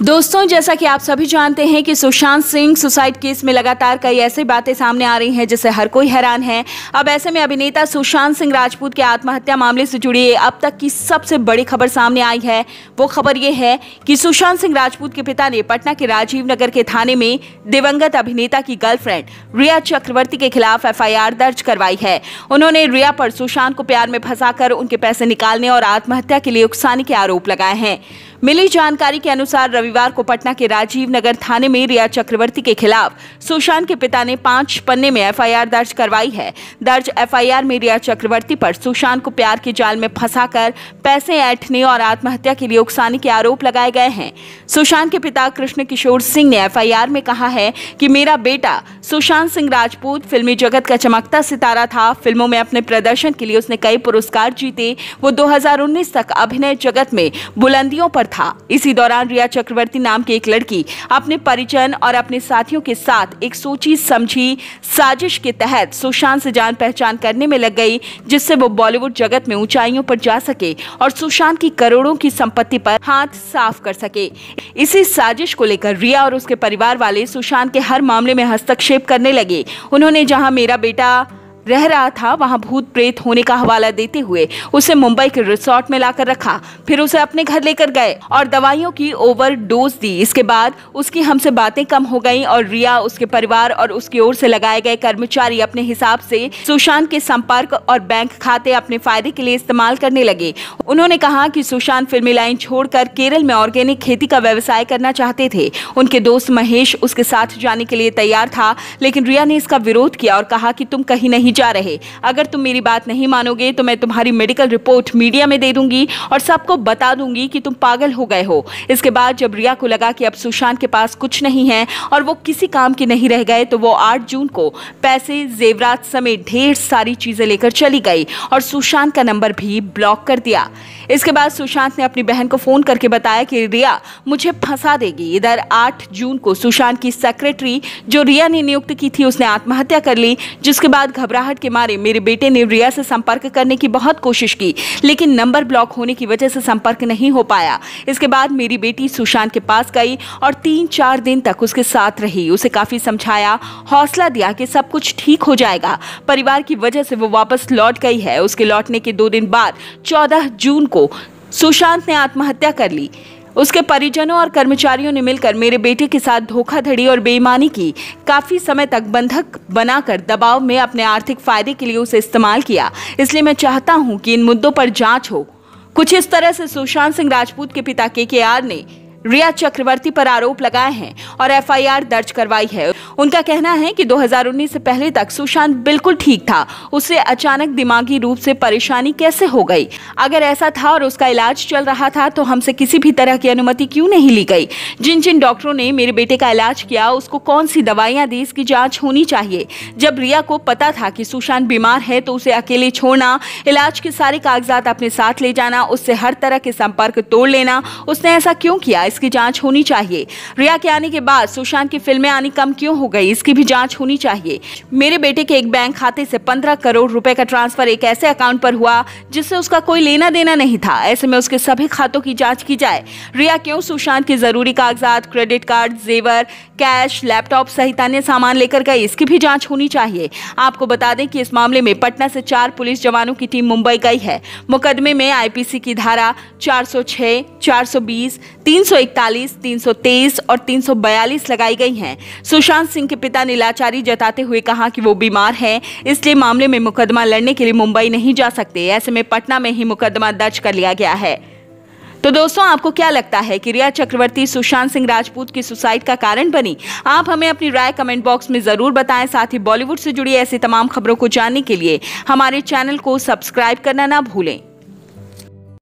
दोस्तों, जैसा कि आप सभी जानते हैं कि सुशांत सिंह सुसाइड केस में लगातार कई ऐसी बातें सामने आ रही हैं जिससे हर कोई हैरान है। अब ऐसे में अभिनेता सुशांत सिंह राजपूत के आत्महत्या मामले से जुड़ी अब तक की सबसे बड़ी खबर सामने आई है। वो खबर ये है कि सुशांत सिंह राजपूत के पिता ने पटना के राजीव नगर के थाने में दिवंगत अभिनेता की गर्लफ्रेंड रिया चक्रवर्ती के खिलाफ FIR दर्ज करवाई है। उन्होंने रिया पर सुशांत को प्यार में फंसाकर उनके पैसे निकालने और आत्महत्या के लिए उकसाने के आरोप लगाए हैं। मिली जानकारी के अनुसार रविवार को पटना के राजीव नगर थाने में रिया चक्रवर्ती के खिलाफ सुशांत के पिता ने 5 पन्ने में FIR दर्ज करवाई है। दर्ज FIR में रिया चक्रवर्ती पर सुशांत को प्यार के जाल में फंसाकर पैसे ऐंठने और आत्महत्या के लिए उकसाने के आरोप लगाए गए हैं। सुशांत के पिता कृष्ण किशोर सिंह ने FIR में कहा है कि मेरा बेटा सुशांत सिंह राजपूत फिल्मी जगत का चमकता सितारा था। फिल्मों में अपने प्रदर्शन के लिए उसने कई पुरस्कार जीते। वो 2019 तक अभिनय जगत में बुलंदियों पर था। इसी दौरान रिया चक्रवर्ती नाम की एक लड़की अपने परिजन और अपने साथियों के साथ एक सोची समझी साजिश के तहत सुशांत से जान पहचान करने में लग गई, जिससे वो बॉलीवुड जगत में ऊंचाइयों पर जा सके और सुशांत की करोड़ों की संपत्ति पर हाथ साफ कर सके। इसी साजिश को लेकर रिया और उसके परिवार वाले सुशांत के हर मामले में हस्तक्षेप करने लगे। उन्होंने जहां मेरा बेटा रह रहा था वहां भूत प्रेत होने का हवाला देते हुए उसे मुंबई के रिसोर्ट में लाकर रखा, फिर उसे अपने घर लेकर गए और दवाइयों की ओवरडोज दी। इसके बाद उसकी हमसे बातें कम हो गईं और रिया, उसके परिवार और उसकी ओर से लगाए गए कर्मचारी अपने हिसाब से सुशांत के संपर्क और बैंक खाते अपने फायदे के लिए इस्तेमाल करने लगे। उन्होंने कहा कि सुशांत फिल्मी लाइन छोड़कर केरल में ऑर्गेनिक खेती का व्यवसाय करना चाहते थे। उनके दोस्त महेश उसके साथ जाने के लिए तैयार था, लेकिन रिया ने इसका विरोध किया और कहा कि तुम कहीं नहीं जा रहे। अगर तुम मेरी बात नहीं मानोगे तो मैं तुम्हारी मेडिकल रिपोर्ट मीडिया में दे दूंगी और सबको बता दूंगी कि तुम पागल हो गए हो। इसके बाद जब रिया को लगा कि अब सुशांत के पास कुछ नहीं है और वो किसी काम के नहीं रह गए, तो वो 8 जून को पैसे, जेवरात समेत ढेर सारी चीजें लेकर चली गई और सुशांत का नंबर भी ब्लॉक कर दिया। इसके बाद सुशांत ने अपनी बहन को फोन करके बताया कि रिया मुझे फंसा देगी। इधर 8 जून को सुशांत की सेक्रेटरी जो रिया ने नियुक्त की थी उसने आत्महत्या कर ली, जिसके बाद घबराहट के मारे मेरे बेटे ने रिया से संपर्क करने की बहुत कोशिश की, लेकिन नंबर ब्लॉक होने की वजह से संपर्क नहीं हो पाया। इसके बाद मेरी बेटी सुशांत के पास गई और 3-4 दिन तक उसके साथ रही। उसे काफी समझाया, हौसला दिया कि सब कुछ ठीक हो जाएगा। परिवार की वजह से वो वापस लौट गई है। उसके लौटने के 2 दिन बाद 14 जून को सुशांत ने आत्महत्या कर ली। उसके परिजनों और कर्मचारियों ने मिलकर मेरे बेटे के साथ धोखाधड़ी और बेईमानी की। काफी समय तक बंधक बनाकर दबाव में अपने आर्थिक फायदे के लिए उसे इस्तेमाल किया। इसलिए मैं चाहता हूं कि इन मुद्दों पर जांच हो। कुछ इस तरह से सुशांत सिंह राजपूत के पिता KKR ने रिया चक्रवर्ती पर आरोप लगाए हैं और FIR दर्ज करवाई है। उनका कहना है कि 2019 से पहले तक सुशांत बिल्कुल ठीक था। उसे अचानक दिमागी रूप से परेशानी कैसे हो गई? अगर ऐसा था और उसका इलाज चल रहा था तो हमसे किसी भी तरह की अनुमति क्यों नहीं ली गई? जिन जिन डॉक्टरों ने मेरे बेटे का इलाज किया उसको कौन सी दवाइयां दी, इसकी जांच होनी चाहिए। जब रिया को पता था कि सुशांत बीमार है तो उसे अकेले छोड़ना, इलाज के सारे कागजात अपने साथ ले जाना, उससे हर तरह के संपर्क तोड़ लेना, उसने ऐसा क्यों किया? इसकी जांच होनी चाहिए। रिया के आने के बाद सुशांत की फिल्में आनी कम क्यों हो गई? इसकी भी जांच होनी चाहिए। मेरे बेटे के एक बैंक खाते से 15 करोड़ रुपए का ट्रांसफर एक ऐसे अकाउंट पर हुआ जिससे उसका कोई लेना देना नहीं था। ऐसे में उसके सभी खातों की जांच की जाए। रिया क्यों सुशांत के जरूरी कागजात, क्रेडिट कार्ड, जेवर, कैश, लैपटॉप सहित अन्य सामान लेकर गई? इसकी भी जांच होनी चाहिए। आपको बता दें कि इस मामले में पटना से 4 पुलिस जवानों की टीम मुंबई गई है। मुकदमे में IPC की धारा 406, 420, 341, 323 और 342 लगाई गई हैं। सुशांत सिंह के पिता ने लाचारी जताते हुए कहा कि वो बीमार हैं, इसलिए मामले में मुकदमा लड़ने के लिए मुंबई नहीं जा सकते। ऐसे में पटना में ही मुकदमा दर्ज कर लिया गया है। तो दोस्तों, आपको क्या लगता है कि रिया चक्रवर्ती सुशांत सिंह राजपूत की सुसाइड का कारण बनी? आप हमें अपनी राय कमेंट बॉक्स में जरूर बताएं। साथ ही बॉलीवुड से जुड़ी ऐसी तमाम खबरों को जानने के लिए हमारे चैनल को सब्सक्राइब करना ना भूलें।